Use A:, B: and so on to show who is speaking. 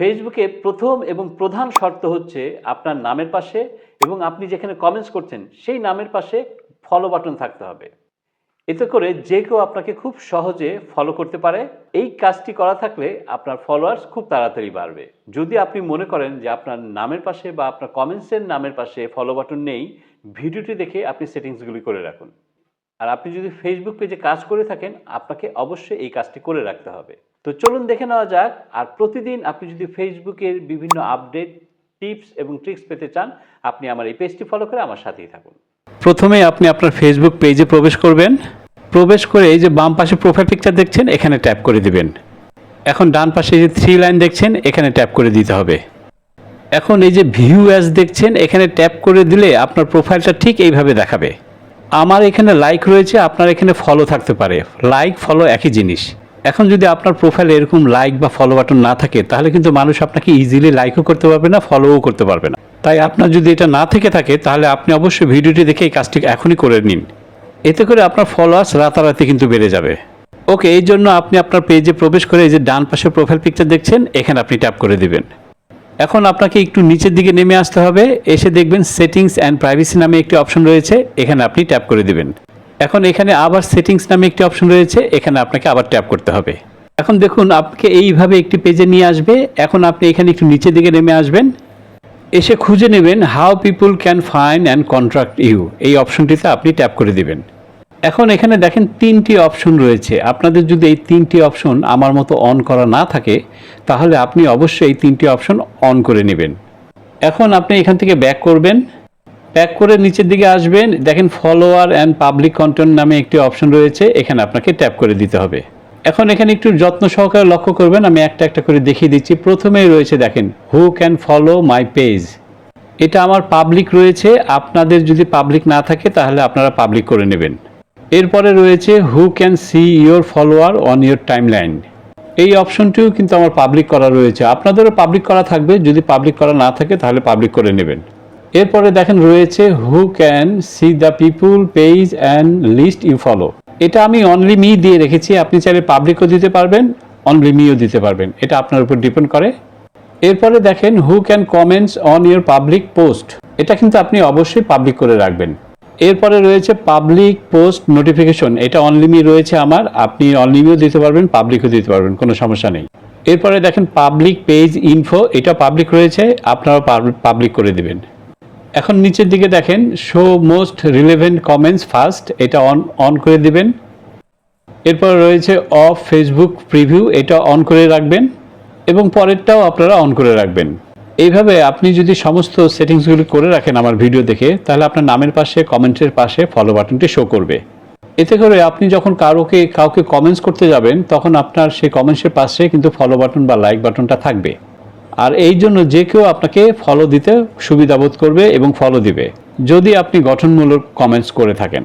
A: ফেসবুকে প্রথম এবং প্রধান শর্ত হচ্ছে আপনার নামের পাশে এবং আপনি যেখানে কমেন্টস করছেন সেই নামের পাশে ফলো বাটন থাকতে হবে। এতে করে যে কেউ আপনাকে খুব সহজে ফলো করতে পারে। এই কাজটি করা থাকলে আপনার ফলোয়ার্স খুব তাড়াতাড়ি বাড়বে। যদি আপনি মনে করেন যে আপনার নামের পাশে বা আপনার কমেন্টসের নামের পাশে ফলো বাটন নেই, ভিডিওটি দেখে আপনি সেটিংসগুলি করে রাখুন। আর আপনি যদি ফেসবুক পেজে কাজ করে থাকেন, আপনাকে অবশ্যই এই কাজটি করে রাখতে হবে। তো চলুন দেখে নেওয়া যাক। আর প্রতিদিন আপনি যদি ফেসবুকের বিভিন্ন আপডেট, টিপস এবং ট্রিক্স পেতে চান, আপনি আমার এই পেজটি ফলো করে আমার সাথেই থাকুন। প্রথমে আপনি আপনার ফেসবুক পেজে প্রবেশ করবেন। প্রবেশ করে এই যে বাম পাশে প্রোফাইল পিকচার দেখছেন, এখানে ট্যাপ করে দিবেন। এখন ডান পাশে যে 3 লাইন দেখছেন, এখানে ট্যাপ করে দিতে হবে। এখন এই যে ভিউ অ্যাজ দেখছেন, এখানে ট্যাপ করে দিলে আপনার প্রোফাইলটা ঠিক এইভাবে দেখাবে। আমার এখানে লাইক রয়েছে, আপনার এখানে ফলো থাকতে পারে। লাইক ফলো একই জিনিস। এখন যদি আপনার প্রোফাইলে এরকম লাইক বা ফলো বাটন না থাকে, তাহলে কিন্তু মানুষ আপনাকে ইজিলি লাইকও করতে পারবে না, ফলোও করতে পারবে না। তাই আপনার যদি এটা না থেকে থাকে, তাহলে আপনি অবশ্যই ভিডিওটি দেখে এই কাজটি এখনই করে নিন। এতে করে আপনার ফলোয়ার্স রাতারাতি কিন্তু বেড়ে যাবে। ওকে, এই জন্য আপনি আপনার পেজে প্রবেশ করে এই যে ডান পাশে প্রোফাইল পিকচার দেখছেন, এখানে আপনি ট্যাপ করে দিবেন। এখন আপনাকে একটু নিচের দিকে নেমে আসতে হবে। এসে দেখবেন সেটিংস অ্যান্ড প্রাইভেসি নামে একটি অপশন রয়েছে, এখানে আপনি ট্যাপ করে দিবেন। এখন এখানে আবার সেটিংস নামে একটি অপশন রয়েছে, এখানে আপনাকে আবার ট্যাপ করতে হবে। এখন দেখুন আপনাকে এইভাবে একটি পেজে নিয়ে আসবে। এখন আপনি এখানে একটু নিচের দিকে নেমে আসবেন। এসে খুঁজে নেবেন how people can find and contact you, এই অপশনটিতে আপনি ট্যাপ করে দিবেন। এখন এখানে দেখেন 3টি অপশন রয়েছে। আপনাদের যদি এই 3টি অপশন আমার মতো অন করা না থাকে, তাহলে আপনি অবশ্যই এই 3টি অপশন অন করে নেবেন। এখন আপনি এখান থেকে ব্যাক করবেন। ব্যাক করে নিচের দিকে আসবেন, দেখেন ফলোয়ার অ্যান্ড পাবলিক কন্টেন্ট নামে একটি অপশন রয়েছে, এখানে আপনাকে ট্যাপ করে দিতে হবে। এখন এখানে একটু যত্ন সহকারে লক্ষ্য করবেন, আমি একটা একটা করে দেখিয়ে দিচ্ছি। প্রথমেই রয়েছে দেখেন who can follow my page, এটা আমার পাবলিক রয়েছে। আপনাদের যদি পাবলিক না থাকে, তাহলে আপনারা পাবলিক করে নেবেন। এরপরে রয়েছে who can see your follower on your timeline, এই অপশনটিও কিন্তু আমার পাবলিক করা রয়েছে। আপনাদেরও পাবলিক করা থাকবে, যদি পাবলিক করা না থাকে তাহলে পাবলিক করে নেবেন। এরপরে দেখেন রয়েছে who can see the people page and list you follow, এটা আমি অনলি মি দিয়ে রেখেছি। আপনি চাইলে পাবলিকও দিতে পারবেন, অনলি মিও দিতে পারবেন, এটা আপনার উপর ডিপেন্ড করে। এরপরে দেখেন who can comments on your public post, এটা কিন্তু আপনি অবশ্যই পাবলিক করে রাখবেন। এরপরে রয়েছে পাবলিক পোস্ট নোটিফিকেশন, এটা অনলিমি রয়েছে আমার, আপনি অনলিমিও দিতে পারবেন, পাবলিকও দিতে পারবেন, কোনো সমস্যা নেই। এরপরে দেখেন পাবলিক পেজ ইনফো, এটা পাবলিক রয়েছে, আপনারা পাবলিক করে দিবেন। এখন নিচের দিকে দেখেন show most relevant comments first, এটা অন করে দিবেন। এরপর রয়েছে অফ ফেসবুক প্রিভিউ, এটা অন করে রাখবেন এবং পরেরটাও আপনারা অন করে রাখবেন। এইভাবে আপনি যদি সমস্ত সেটিংসগুলি করে রাখেন আমার ভিডিও দেখে, তাহলে আপনার নামের পাশে কমেন্টের পাশে ফলো বাটনটি শো করবে। এতে করে আপনি যখন কাউকে কমেন্টস করতে যাবেন, তখন আপনার সেই কমেন্টসের পাশে কিন্তু ফলো বাটন বা লাইক বাটনটা থাকবে। আর এই জন্য যে কেউ আপনাকে ফলো দিতে সুবিধা বোধ করবে এবং ফলো দিবে, যদি আপনি গঠনমূলক কমেন্টস করে থাকেন।